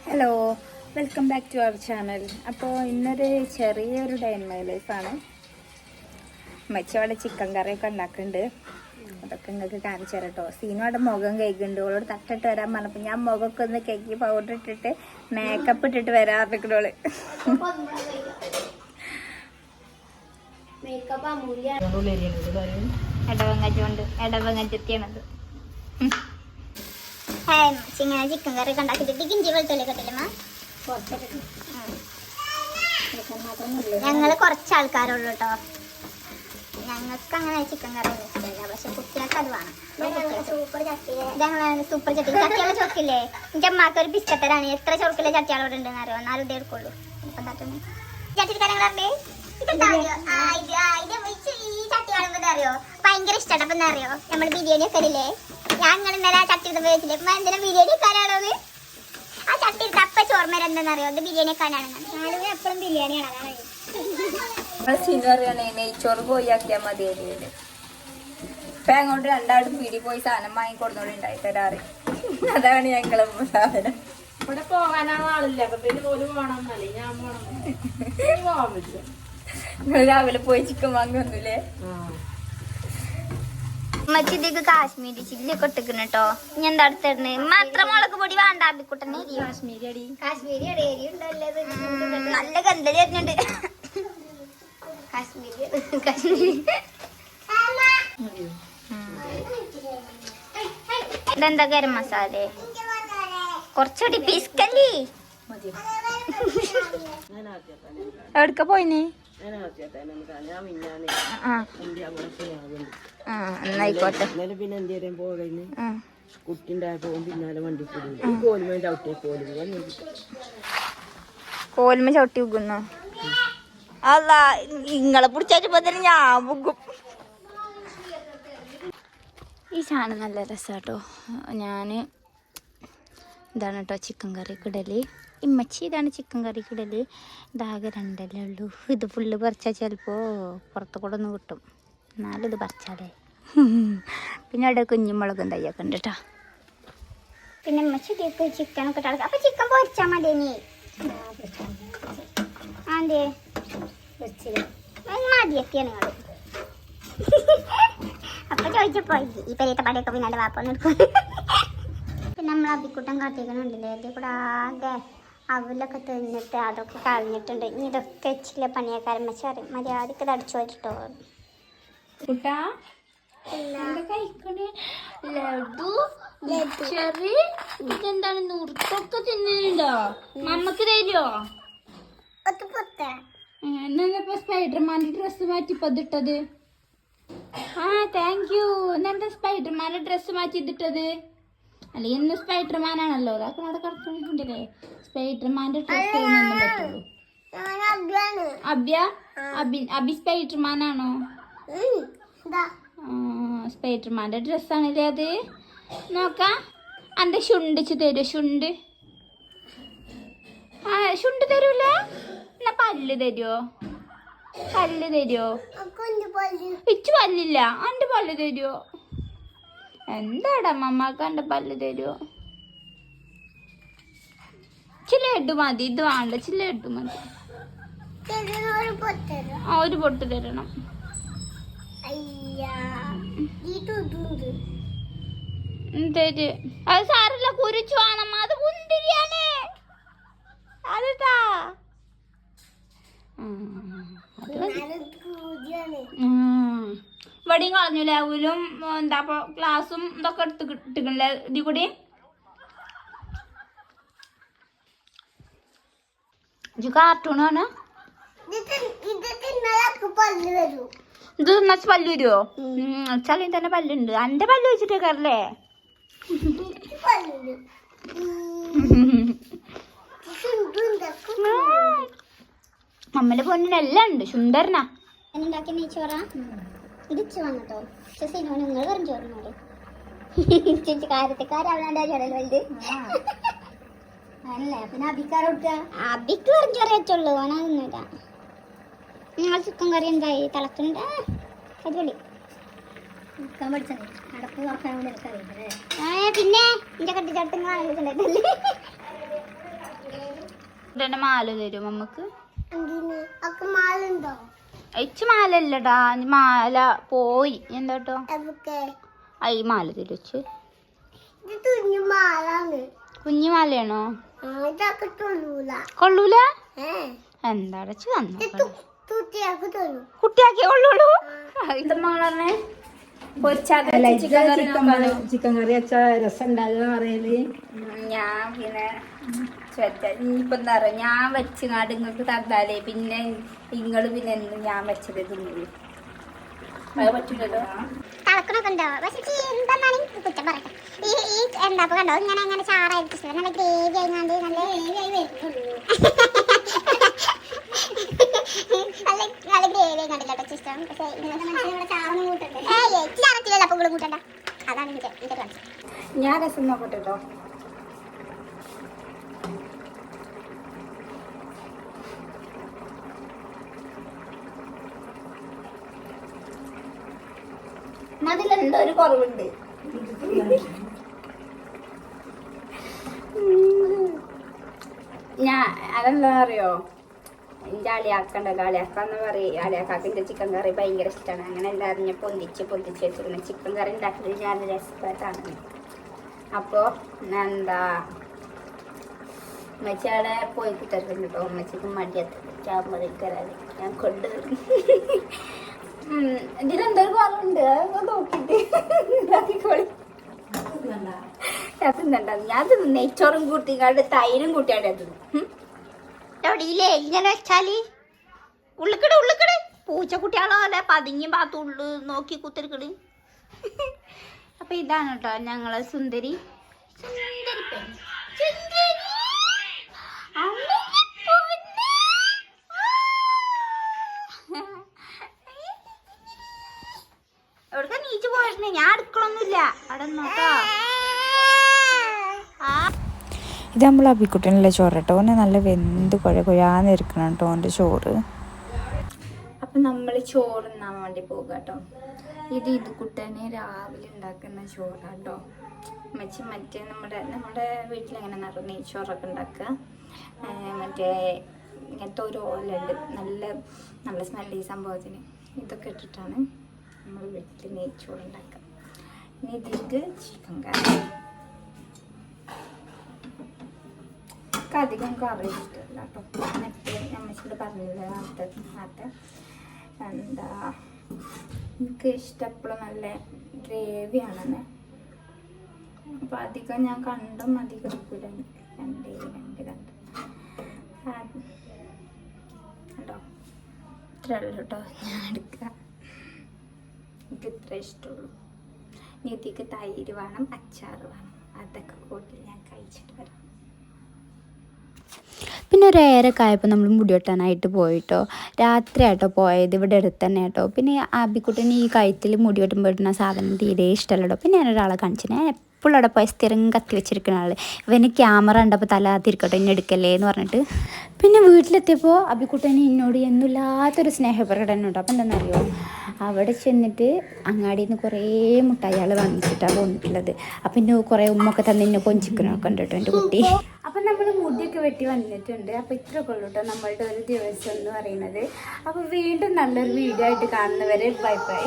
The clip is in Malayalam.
Hello, welcome back to our channel. അപ്പോൾ ഇന്നൊരു ചെറിയൊരു ഡേ ഇൻ മൈ ലൈഫാണ്. മച്ച അവിടെ ചിക്കൻ കറിയൊക്കെ ഉണ്ടാക്കുന്നുണ്ട്. അതൊക്കെ നിങ്ങൾക്ക് കാണിച്ചു തരാം കേട്ടോ. സീനു അവിടെ മുഖം കഴിക്കുന്നുണ്ട്. അവളോട് തട്ടിട്ട് വരാൻ പറഞ്ഞപ്പോൾ ഞാൻ മുഖമൊക്കെ ഒന്ന് കേക്ക് പൗഡർ ഇട്ടിട്ട് മേക്കപ്പ് ഇട്ടിട്ട് വരാറിക്കണോള്. എടവങ്ങറ്റുകൊണ്ടാണത്. ഇങ്ങനെ ചിക്കൻ കറി ഒക്കെ ഉണ്ടാക്കിയിട്ട് ഇഞ്ചി വെളുത്തുള്ളിയൊക്കെ ഇട്ടില്ലമ്മ. ഞങ്ങള് കുറച്ച് ആൾക്കാരുള്ളൂ കേട്ടോ. ഞങ്ങൾക്ക് അങ്ങനെ ചിക്കൻ കറി ഇഷ്ടമില്ല, പക്ഷെ കുട്ടികൾക്ക് അത് വേണം. സൂപ്പർ ചട്ടി ചട്ടിയുള്ള ചൊക്കില്ലേ, എന്റെ അമ്മക്ക് ഒരു ബിസ്ക്കറ്ററാണ്. എത്ര ചൊറുക്കിലെ ചട്ടികളോട് ഉണ്ടെന്ന് അറിയോ? 4 ഇതേ എടുക്കുള്ളൂ. ചട്ടി കാര്യങ്ങളറിയേ ഈ ചട്ടി കാണുമ്പോ അറിയോ ഭയങ്കര ഇഷ്ടമാണ്. അപ്പൊ എന്താ അറിയോ, നമ്മള് ബിരിയാണി ഒക്കെ ഇല്ലേ, ഞാൻ ഇങ്ങനെ ഇന്നലെ ആ ചട്ടി എടുത്ത് വെച്ചില്ലേ, ഇപ്പൊ എന്തിനാ ബിരിയാണി വെക്കാനാണോന്ന്. ആ ചട്ടി എടുത്ത് അപ്പ ചോർമര എന്താണെന്നറിയോ, അത് ബിരിയാണി വെക്കാനാണ്. ഞാനും എപ്പോഴും ബിരിയാണിയാണ്. നെയ്ച്ചോറ് പോയി ആക്കിയാൽ മതി. ഇപ്പൊ അങ്ങോട്ട് രണ്ടാളും പീടി പോയി സാധനം വാങ്ങിക്കൊടുന്നോണ്ട് ഉണ്ടായി തരാറ്. അതാണ് ഞങ്ങളെ സാധനം. ഇവിടെ പോകാനാണ് ആളില്ല, അപ്പൊ പിന്നെ പോലും പോകണമെന്നല്ലേ ഞാൻ പോകാൻ പറ്റും. നിങ്ങൾ രാവിലെ പോയി ചിക്കൻ വാങ്ങി വന്നില്ലേ? മച്ചിക്ക് കാശ്മീരി ചില്ലി ഒക്കെ ഇട്ടിക്കണ് കേട്ടോ. ഞാൻ എന്താ അടുത്തിരുന്ന് മാത്ര മുളക് പൊടി വേണ്ട. അബിക്കുട്ടനെ കാശ്മീരി നല്ല ഗന്ധം വരുന്നുണ്ട്. കാശ്മീരി ഇതെന്താ ഗരം മസാല കുറച്ചുകൂടി പീസ്കല്ലേ. എവിടക്ക പോയിന്? എന്നായിക്കോട്ടെ. പിന്നെ എന്തേലും പോകഴിഞ്ഞ് കുട്ടിണ്ടായപ്പോ പിന്നാലെ വണ്ടി കോലുമ ചവിട്ടിയ കോലുമ ചവിട്ടി വെക്കുന്നു. അല്ല, ഇങ്ങളെ പിടിച്ചപ്പോ തന്നെ ഞാൻ മുക്കും. ഈ സാധനം നല്ല രസാട്ടോ. ഞാന് ഇതാണ് കേട്ടോ ചിക്കൻ കറിക്ക് ഇടല്. ഇമ്മച്ചി ഇതാണ് ചിക്കൻ കറിക്ക് ഇടല്. ഇതാകെ 2 ഉള്ളൂ. ഇത് ഫുള്ള് പറിച്ചാൽ ചിലപ്പോൾ പുറത്തു കൂടെ ഒന്ന് കിട്ടും. എന്നാലും ഇത് പറിച്ചാലേ. പിന്നെ അവിടെ കുഞ്ഞുമുളകും തയ്യൊക്കെ ഉണ്ട് കേട്ടോ. പിന്നെ ഇമ്മച്ചിക്ക് ചിക്കനൊക്കെ ഇട്ടാൽ അപ്പൊ ചിക്കൻ പൊരിച്ചാൽ മതി. നീ അതെ മതിയൊക്കെയാണ് നിങ്ങൾ. അപ്പൊ ചോദിച്ചപ്പോ ഈ പെരിയത്തെ പടയൊക്കെ പിന്നെ വാപ്പൊന്നും എടുക്കും. പിന്നെ നമ്മൾ അബിക്കുട്ടൻ കാട്ടിക്കണുണ്ടല്ലേ, ഇതിൽ കൂടെ ആകെ അവലൊക്കെ തിന്നിട്ട് അതൊക്കെ കളഞ്ഞിട്ടുണ്ട്. ഇനി ഇതൊക്കെ ഇച്ചില്ല പണിയക്കാരൻ വെച്ചാൽ മര്യാദക്ക് ഇത് അടിച്ചു വെച്ചിട്ടോ. ഇതെന്താണ് നുറുക്കൊക്കെ തിന്നുന്നുണ്ടോ? നമ്മക്ക് തരുമോ? എന്നാ സ്പൈഡർമാന്റെ ഡ്രസ്സ് മാറ്റിപ്പോ ഇതിട്ടത്? Thank you. എന്താ സ്പൈഡർമാന്റെ ഡ്രസ്സ് മാറ്റി ഇതിട്ടത്? അല്ലെ ഇന്ന് സ്പൈഡർമാനാണല്ലോ. അതൊക്കെ അവിടെ കിടക്കുന്നുണ്ടല്ലേ. സ്പൈഡർമാന്റെ ഡ്രസ്സ് ഒന്നും പറ്റുള്ളൂ. അബി സ്പൈഡർമാനാണോ? സ്പൈഡർമാന്റെ ഡ്രസ്സാണല്ലേ അത്. നോക്കാം. അന്റെ ശുണ്ടിച്ച് തരൂ. ശുണ്ട് തരൂല. എന്നാ പല്ല് തരുമോ? ഇച്ചു പല്ലില്ല. അന്റെ പല്ല് തരുമോ? എന്താടാ മമ്മക്ക് അന്റെ പല്ല് തരുമോ? ചില്ലേട്ട് മതി. ഇത് വേണ്ട, ചില്ലേട്ട് മതി. ഒരു പൊട്ട് തരണം. അത് സാറില്ല, കുരിച്ചു വേണം. അത് മുന്തിരിയാണ്. അതാ ഇവിടെയും കളഞ്ഞില്ലേ അവലും. എന്താ ക്ലാസ്സും ഇതൊക്കെ എടുത്ത് കിട്ടിക്കണില്ലേ ഇതിൽ കൂടി. കാർട്ടൂണാണ് ഇത്. നച്ച് പല്ല് വരുമോ? ചളിയും തന്നെ പല്ലുണ്ട്. എന്റെ പല്ല് വെച്ചിട്ടേക്കാറല്ലേ. അമ്മന്റെ പൊന്നിനെല്ലാം ഉണ്ട്. സുന്ദരനാ. ഉണ്ടാക്കിയ നെയ്ച്ചോറ ഇത് വന്നിട്ടോ. നിങ്ങൾ വെറും ചോറിനോട് കാര്യത്തെക്കാരാവണ ചോറല്ലോ വലുത്. പിന്നെ അബിക്ക് വെറും ചോറ് വെച്ചുള്ളൂ. ഓനൊന്നുമില്ല. നിങ്ങൾ ചിക്കൻ കറി എന്തായി? തിളക്കുന്നുണ്ട്. അടിപൊളി. പിന്നെ എന്റെ കട്ടിച്ചടത്തങ്ങൾ ആലോചിച്ചിട്ടുണ്ടായിട്ടല്ലേ. ഉടനെ മാല തരും നമുക്ക്. മാലുണ്ടോ? ഇച്ച് മാല അല്ലടാ, മാല പോയി. എന്താട്ടോ ഈ മാല തരുച്ച്? കുഞ്ഞു മാലയാണോ? കൊള്ളൂല? എന്താടച്ച് തന്നു കുട്ടിയാക്കിയേ കൊള്ളൂളൂ. ഇതമ്മളെ ചിക്കൻ കറി വെച്ച രസം ഉണ്ടാകുക പറയല്. ഞാൻ പിന്നെ ഇനിയിപ്പോ എന്താ പറയാ, ഞാൻ വെച്ചുങ്ങാട് നിങ്ങൾക്ക് തന്നാലേ പിന്നെ നിങ്ങള് പിന്നെ എന്ത് ഞാൻ വെച്ചത് തിന്നു. അത് പറ്റില്ലല്ലോ. തളക്കണൊക്കെ ഉണ്ടോ? പക്ഷെ എന്താണ് കുറ്റം പറയട്ടെ. ഈ എന്താ കണ്ടോ ഇങ്ങനെ അങ്ങനെ ചാറായിട്ട് നല്ല ഗ്രേവി ആയിങ്ങാണ്ട് നല്ല നല്ല ഗ്രേവി ആയിങ്ങാണ്ടില്ല ഇഷ്ടം. പക്ഷെ ചാറൊന്നും കൂട്ടണ്ടേ? ചാറത്തില്ലല്ലോ, അപ്പൊ ഇവിടെ കൂട്ടണ്ട. അതാണ് ഇതിന്റെ ഞാൻ രസം നോക്കട്ടെ കേട്ടോ. അതിലെന്തോ ഒരു കുറവുണ്ട്. അതെന്താ അറിയോ, എൻ്റെ അളിയാക്കണ്ടല്ലോ, അളിയാക്കാന്ന് പറയും. അളിയാക്കാക്കിൻ്റെ ചിക്കൻ കറി ഭയങ്കര ഇഷ്ടമാണ്. അങ്ങനെ എല്ലാവരും ഞാൻ പൊന്തിച്ച് വെച്ചിരുന്നു. ചിക്കൻ കറി ഉണ്ടാക്കുന്നത് ഞാനൊരു എക്സ്പേർട്ടാണ്. അപ്പോൾ എന്താ ഉമ്മച്ചി അവിടെ പോയി കുത്തിട്ടുണ്ട് കേട്ടോ. ഉമ്മച്ചിക്ക് മടിയത്ത് ചാമ്പറിക്കരാതെ ഞാൻ കൊണ്ടുവരും. ഇതിലെന്തൊരു കുറവുണ്ട് നോക്കിട്ട് ഞാൻ നെയ്ച്ചോറും കൂട്ടിക്കാണ്ട് തൈരും കൂട്ടിയാണ്ട് എവിടെയില്ലേ ഇങ്ങനെ വെച്ചാല് ഉള്ളിക്കട് പൂച്ചക്കുട്ടിയാളോ അല്ലെ പതുങ്ങി പാത്തുള്ളു നോക്കി കുത്തിരിക്കട്. അപ്പൊ ഇതാണ് കേട്ടോ ഞങ്ങളെ സുന്ദരി എവിടെ നീച്ച് പോയിരുന്നേ. ഞാൻ അടുക്കളൊന്നുമില്ല അവിടെ നോക്കാ. ഇത് നമ്മൾ അബിക്കുട്ടനുള്ള ചോറ് കേട്ടോ. ഓനെ നല്ല വെന്ത് കുഴാന്നിരിക്കണം കേട്ടോ ഓൻ്റെ ചോറ്. അപ്പം നമ്മൾ ചോറുണ്ണാൻ വേണ്ടി പോകുക കേട്ടോ. ഇത് കുട്ടനെ രാവിലെ ഉണ്ടാക്കുന്ന ചോറാട്ടോ. മറ്റേ നമ്മുടെ വീട്ടിലെങ്ങനെ നിറഞ്ഞ നെയ്ച്ചോറൊക്കെ ഉണ്ടാക്കുക. മറ്റേ ഇങ്ങനത്തെ ഒരു ഓലുണ്ട്, നല്ല സ്മെല്ല് ഈ സംഭവത്തിന്. ഇതൊക്കെ ഇട്ടിട്ടാണ് നമ്മൾ വീട്ടിൽ നെയ്ച്ചോറ് ഉണ്ടാക്കുക. ഇനി ഇതിലേക്ക് ചിക്കൻ കറി. അധികം കറി ഇഷ്ടമല്ല കേട്ടോ. മറ്റേ നമ്മച്ചോട് പറഞ്ഞില്ല നേരത്തെ എന്താ എനിക്ക് ഇഷ്ടപ്പെടാൻ നല്ല ഗ്രേവിയാണെന്ന്. അപ്പം അധികം ഞാൻ കണ്ടും അധികം എടുക്കില്ല. എനിക്ക് രണ്ട് കേട്ടോ ഇത്ര ഉള്ളു കേട്ടോ ഞാൻ എടുക്കുക. എനിക്ക് ഇത്ര ഇഷ്ടമുള്ളൂ. ഇനി ഇതിക്ക് തൈര് വേണം, അച്ചാർ വേണം. അതൊക്കെ കൂട്ടി ഞാൻ കഴിച്ചിട്ട് വരാം. പിന്നെ ഒരു ഏരൊക്കെ ആയപ്പോൾ നമ്മൾ മുടി വെട്ടാനായിട്ട് പോയിട്ടോ. രാത്രി ആയിട്ടോ പോയത്, ഇവിടെ അടുത്ത് തന്നെ കേട്ടോ. പിന്നെ ആബിക്കുട്ടന് ഈ കഴുത്തിൽ മുടി വെട്ടുമ്പോൾ ഇടുന്ന സാധനം തീരെ ഇഷ്ടമല്ല കേട്ടോ. പിന്നെ ഞാനൊരാളെ കാണിച്ചു. ഞാൻ എപ്പോഴും അവിടെ പോയി സ്ഥിരം കത്തി വെച്ചിരിക്കുന്ന ആൾ. ഇവന് ക്യാമറ കണ്ടപ്പോൾ തല തിരിക്കട്ടോ ഇന്നെ എടുക്കല്ലേ എന്ന് പറഞ്ഞിട്ട്. പിന്നെ വീട്ടിലെത്തിയപ്പോൾ അബിക്കുട്ടന് എന്നോട് എന്നില്ലാത്തൊരു സ്നേഹപ്രകടനം ഉണ്ടോ. അപ്പം എന്താണെന്നറിയോ, അവിടെ ചെന്നിട്ട് അങ്ങാടിയിൽ നിന്ന് കുറേ മുട്ടായികൾ വാങ്ങിച്ചിട്ടാണ് പോന്നിട്ടുള്ളത്. അപ്പം ഇന്നെ കുറേ ഉമ്മൊക്കെ തന്നെ എന്നെ കൊഞ്ചിക്കണമൊക്കെ ഉണ്ട് കേട്ടോ എൻ്റെ കുട്ടി. അപ്പം നമ്മൾ മുടിയൊക്കെ വെട്ടി വന്നിട്ടുണ്ട്. അപ്പോൾ ഇത്രയൊക്കെ ഉള്ളൂ കേട്ടോ നമ്മളുടെ ഒരു ദിവസം എന്ന് പറയുന്നത്. അപ്പോൾ വീണ്ടും നല്ലൊരു വീഡിയോ ആയിട്ട് കാണുന്നവരെ ബൈ ബൈ.